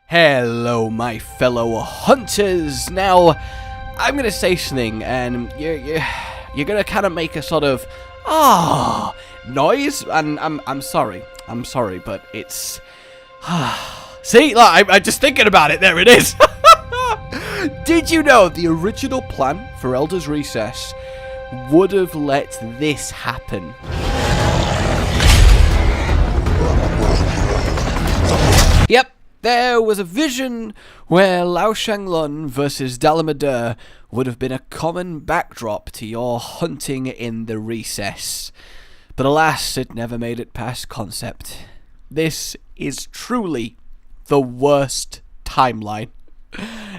Hello, my fellow hunters. Now, I'm gonna say something, and you're gonna kind of make a sort of noise, and I'm sorry, but it's see, look, I'm just thinking about it. There it is. Did you know the original plan for Elder's Recess would have let this happen? Yep. There was a vision where Lao Shan versus Dalamadur would have been a common backdrop to your hunting in the recess. But alas, it never made it past concept. This is truly the worst timeline.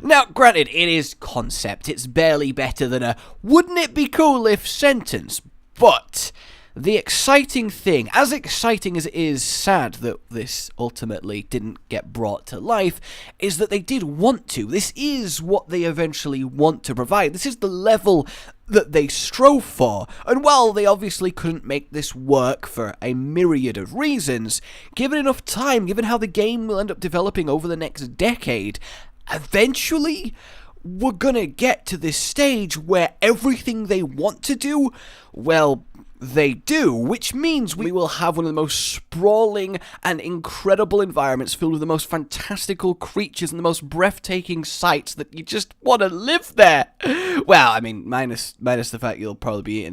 Now, granted, it is concept. It's barely better than a "wouldn't it be cool if" sentence. But the exciting thing, as exciting as it is sad that this ultimately didn't get brought to life, is that they did want to. This is what they eventually want to provide. This is the level that they strove for. And while they obviously couldn't make this work for a myriad of reasons, given enough time, given how the game will end up developing over the next decade, eventually we're gonna get to this stage where everything they want to do, well, they do, which means we will have one of the most sprawling and incredible environments filled with the most fantastical creatures and the most breathtaking sights that you just want to live there. Well, I mean, minus the fact you'll probably be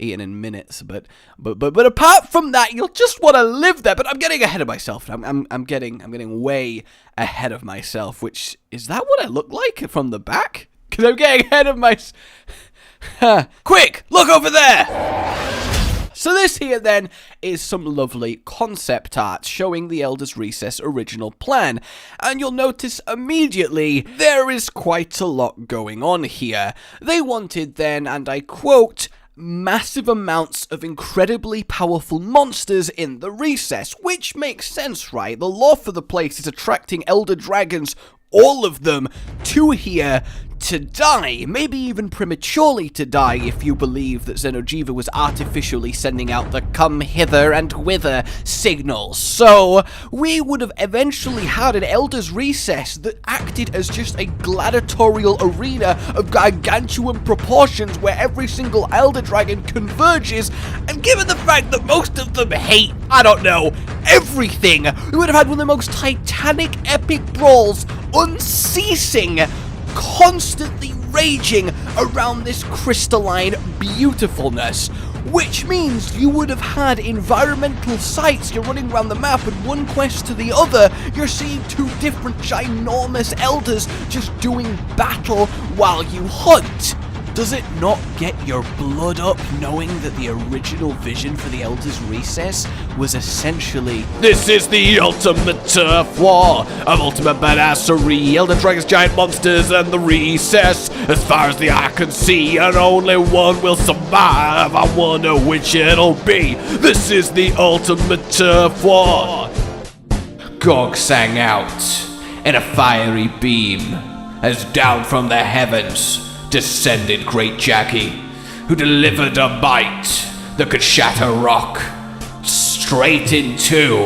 eaten in minutes, but apart from that, you'll just want to live there. But I'm getting ahead of myself. I'm getting way ahead of myself. Which is that what I look like from the back? Because I'm getting ahead of myself. Quick, look over there! So this here then is some lovely concept art showing the Elder's Recess original plan, and you'll notice immediately there is quite a lot going on here. They wanted then, and I quote, massive amounts of incredibly powerful monsters in the recess, which makes sense, right? The lore for the place is attracting elder dragons, all of them, to here to die, maybe even prematurely to die if you believe that Xeno'jiiva was artificially sending out the come hither and whither signals. So we would have eventually had an Elder's Recess that acted as just a gladiatorial arena of gargantuan proportions where every single Elder Dragon converges, and given the fact that most of them hate, I don't know, everything, we would have had one of the most titanic epic brawls, unceasing, constantly raging around this crystalline beautifulness, which means you would have had environmental sites. You're running around the map and one quest to the other, you're seeing two different ginormous elders just doing battle while you hunt. Does it not get your blood up knowing that the original vision for the Elder's Recess was essentially, this is the ultimate turf war of ultimate badassery, Elder Dragons, giant monsters, and the recess. As far as the eye can see, and only one will survive. I wonder which it'll be. This is the ultimate turf war. Gog sang out in a fiery beam as down from the heavens descended great Jackie, who delivered a bite that could shatter rock straight into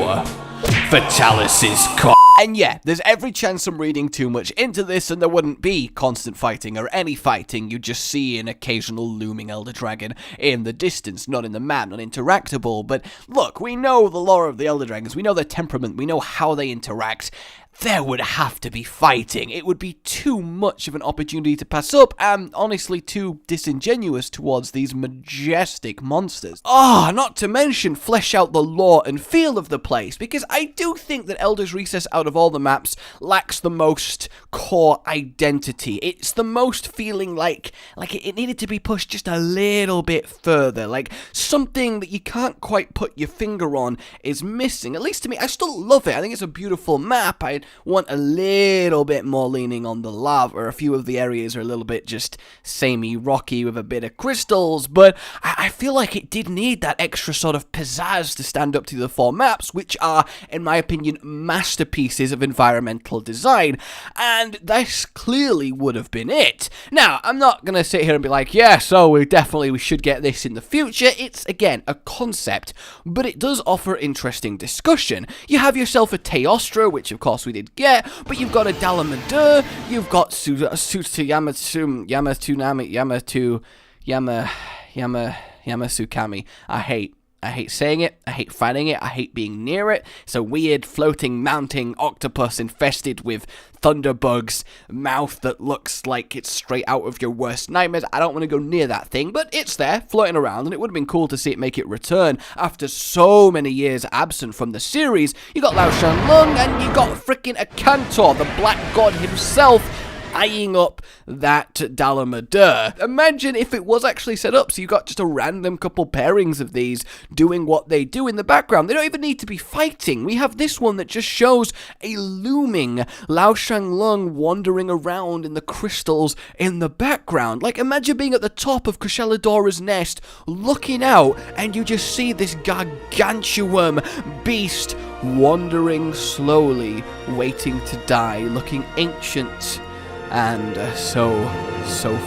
Fatalis's cock. And yeah, there's every chance I'm reading too much into this and there wouldn't be constant fighting or any fighting. You just see an occasional looming Elder Dragon in the distance, not in the map, not interactable. But look, we know the lore of the Elder Dragons, we know their temperament, we know how they interact. There would have to be fighting. It would be too much of an opportunity to pass up, and honestly too disingenuous towards these majestic monsters. Not to mention flesh out the lore and feel of the place, because I do think that Elder's Recess out of all the maps lacks the most core identity. It's the most feeling like it needed to be pushed just a little bit further, like something that you can't quite put your finger on is missing. At least to me, I still love it. I think it's a beautiful map. I want a little bit more leaning on the lava, or a few of the areas are a little bit just samey rocky with a bit of crystals, but I feel like it did need that extra sort of pizzazz to stand up to the four maps, which are, in my opinion, masterpieces of environmental design, and this clearly would have been it. Now, I'm not gonna sit here and be like, yeah, so we should get this in the future. It's, again, a concept, but it does offer interesting discussion. You have yourself a Teostra, which of course we did get, but you've got a Dalamadur, you've got Yamasukami. I hate saying it, I hate fighting it, I hate being near it. It's a weird, floating, mounting octopus infested with thunderbugs, mouth that looks like it's straight out of your worst nightmares. I don't want to go near that thing, but it's there, floating around, and it would have been cool to see it make it return after so many years absent from the series. You got Lao Shan, and you got freaking Akantor, the Black God himself, eyeing up that Dalamadur. Imagine if it was actually set up so you got just a random couple pairings of these doing what they do in the background. They don't even need to be fighting. We have this one that just shows a looming Lao Shan wandering around in the crystals in the background. Like, imagine being at the top of Kushaladhora's nest, looking out, and you just see this gargantuan beast wandering slowly, waiting to die, looking ancient and so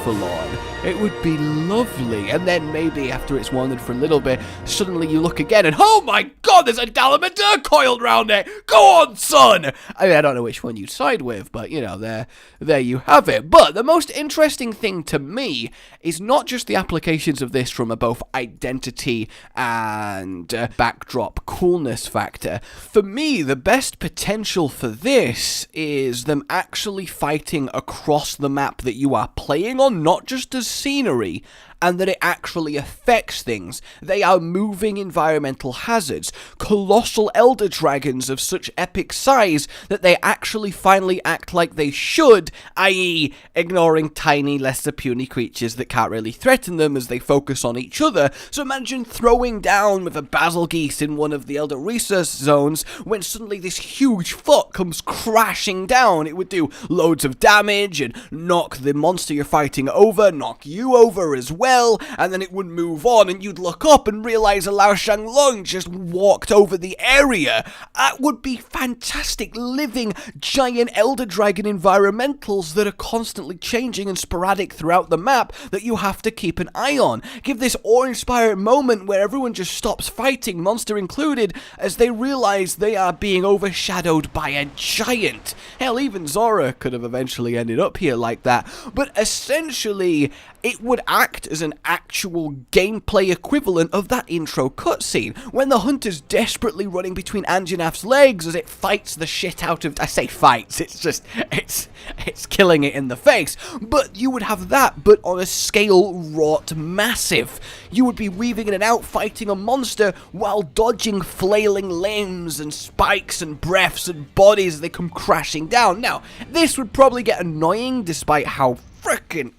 forlorn. It would be lovely, and then maybe after it's wandered for a little bit, suddenly you look again and, oh my god, there's a Dalamadur coiled round it! Go on, son! I mean, I don't know which one you'd side with, but, you know, there you have it. But the most interesting thing to me is not just the applications of this from a both identity and backdrop coolness factor. For me, the best potential for this is them actually fighting across the map that you are playing on, not just as scenery, and that it actually affects things. They are moving environmental hazards, colossal elder dragons of such epic size that they actually finally act like they should, i.e. ignoring tiny, lesser puny creatures that can't really threaten them as they focus on each other. So imagine throwing down with a basilgeuse in one of the elder resource zones when suddenly this huge foot comes crashing down. It would do loads of damage and knock the monster you're fighting over, knock you over as well, and then it would move on and you'd look up and realize a Lao Shan just walked over the area. That would be fantastic, living giant elder dragon environmentals that are constantly changing and sporadic throughout the map that you have to keep an eye on. Give this awe-inspired moment where everyone just stops fighting, monster included, as they realize they are being overshadowed by a giant. Hell, even Zora could have eventually ended up here like that, but essentially it would act as an actual gameplay equivalent of that intro cutscene, when the hunter's desperately running between Anjanaf's legs as it fights the shit out of... I say fights, it's killing it in the face, but you would have that, but on a scale wrought massive. You would be weaving in and out, fighting a monster, while dodging flailing limbs and spikes and breaths and bodies as they come crashing down. Now, this would probably get annoying, despite how frickin'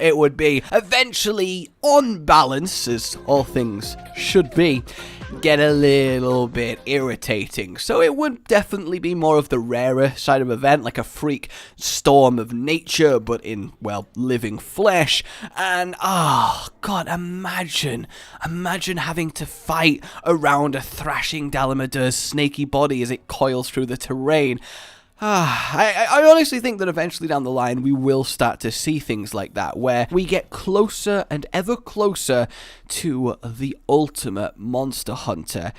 it would be. Eventually, on balance, as all things should be, get a little bit irritating. So it would definitely be more of the rarer side of event, like a freak storm of nature, but in, well, living flesh. And, oh, God, imagine having to fight around a thrashing Dalamadur's snaky body as it coils through the terrain. I honestly think that eventually down the line we will start to see things like that, where we get closer and ever closer to the ultimate monster hunter.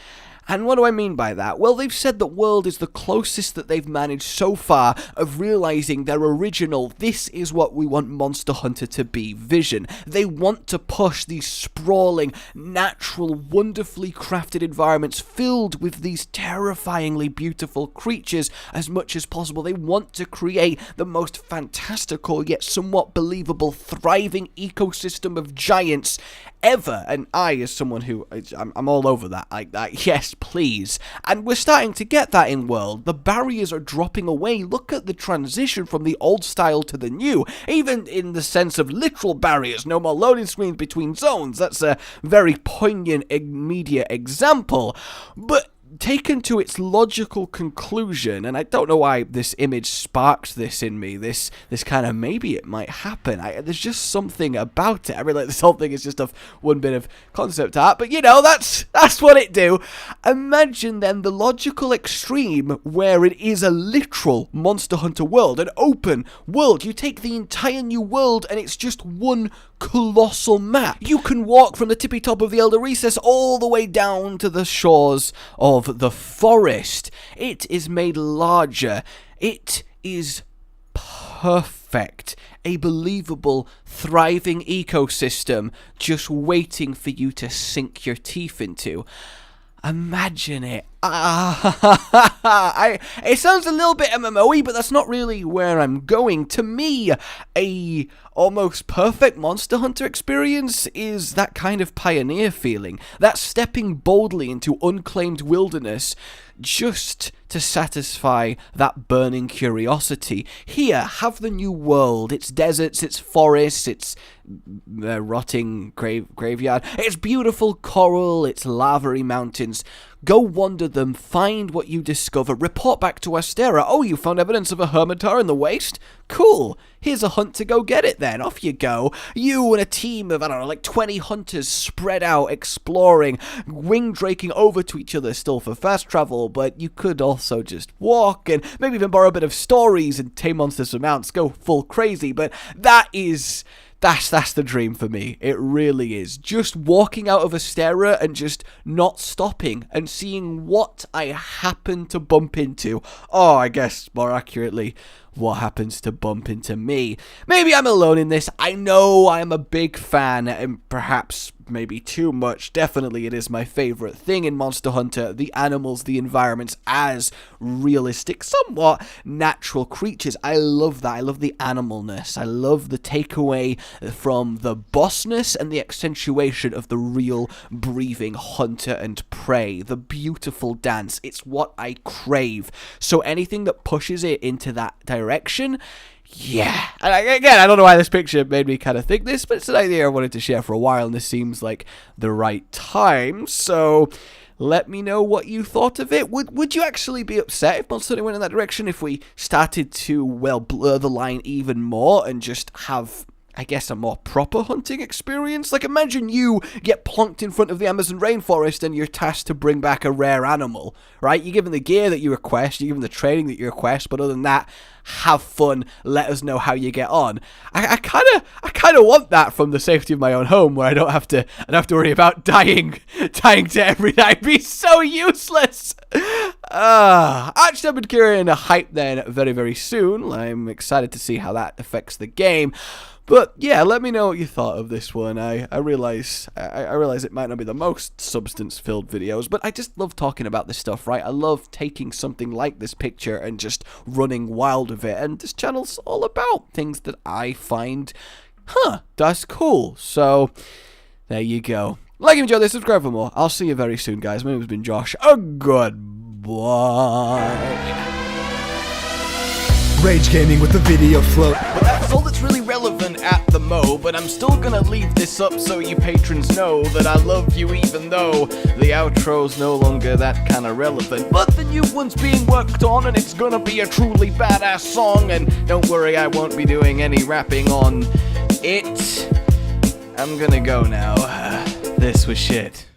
And what do I mean by that? Well, they've said that World is the closest that they've managed so far of realizing their original, this is what we want Monster Hunter to be, vision. They want to push these sprawling, natural, wonderfully crafted environments filled with these terrifyingly beautiful creatures as much as possible. They want to create the most fantastical yet somewhat believable, thriving ecosystem of giants ever. And I, as someone who, I'm all over that, like that, yes, please. And we're starting to get that in World. The barriers are dropping away. Look at the transition from the old style to the new, even in the sense of literal barriers. No more loading screens between zones. That's a very poignant, immediate example. But taken to its logical conclusion, and I don't know why this image sparks this in me, this kind of maybe it might happen. There's just something about it. I mean, like, this whole thing is just one bit of concept art, but you know, that's what it do. Imagine then the logical extreme where it is a literal Monster Hunter world, an open world. You take the entire new world and it's just one colossal map. You can walk from the tippy top of the Elder Recess all the way down to the shores of the forest. It is made larger It is perfect. A believable, thriving ecosystem just waiting for you to sink your teeth into. Imagine it. It sounds a little bit MMO-y, but that's not really where I'm going. To me, a almost perfect Monster Hunter experience is that kind of pioneer feeling, that stepping boldly into unclaimed wilderness just to satisfy that burning curiosity. Here, have the new world, its deserts, its forests, its rotting graveyard, its beautiful coral, its lavery mountains. Go wander them, find what you discover, report back to Astera. Oh, you found evidence of a hermitar in the waste? Cool. Here's a hunt to go get it then. Off you go. You and a team of, I don't know, like 20 hunters spread out, exploring, wing draking over to each other still for fast travel, but you could also just walk and maybe even borrow a bit of stories and tame monsters for mounts, go full crazy, but that's the dream for me. It really is. Just walking out of Astera and just not stopping and seeing what I happen to bump into. Oh, I guess more accurately, what happens to bump into me. Maybe I'm alone in this. I know I'm a big fan, and perhaps maybe too much. Definitely it is my favorite thing in Monster Hunter. The animals, the environments as realistic, somewhat natural creatures. I love that. I love the animalness. I love the takeaway from the bossness and the accentuation of the real breathing hunter and prey. The beautiful dance. It's what I crave. So anything that pushes it into that direction, yeah. And again, I don't know why this picture made me kind of think this, but it's an idea I wanted to share for a while, and this seems like the right time. So let me know what you thought of it. Would you actually be upset if Monster Hunter went in that direction, if we started to, well, blur the line even more and just have, I guess, a more proper hunting experience? Like, imagine you get plonked in front of the Amazon rainforest and you're tasked to bring back a rare animal, right? You're given the gear that you request, you're given the training that you request, but other than that, have fun, let us know how you get on. I kind of want that from the safety of my own home, where I don't have to worry about dying to everything. I'd be so useless. Actually, I've been carrying a hype then very, very soon. I'm excited to see how that affects the game. But yeah, let me know what you thought of this one. I realize it might not be the most substance-filled videos, but I just love talking about this stuff, right? I love taking something like this picture and just running wild with it. And this channel's all about things that I find, that's cool. So there you go. Like and enjoy this, subscribe for more. I'll see you very soon, guys. My name's been Josh. Goodbye. Rage Gaming with the video float. But that's all that's really relevant at the mo, but I'm still gonna leave this up so you patrons know that I love you, even though the outro's no longer that kind of relevant. But the new one's being worked on, and it's gonna be a truly badass song, and don't worry, I won't be doing any rapping on it. I'm gonna go now. This was shit.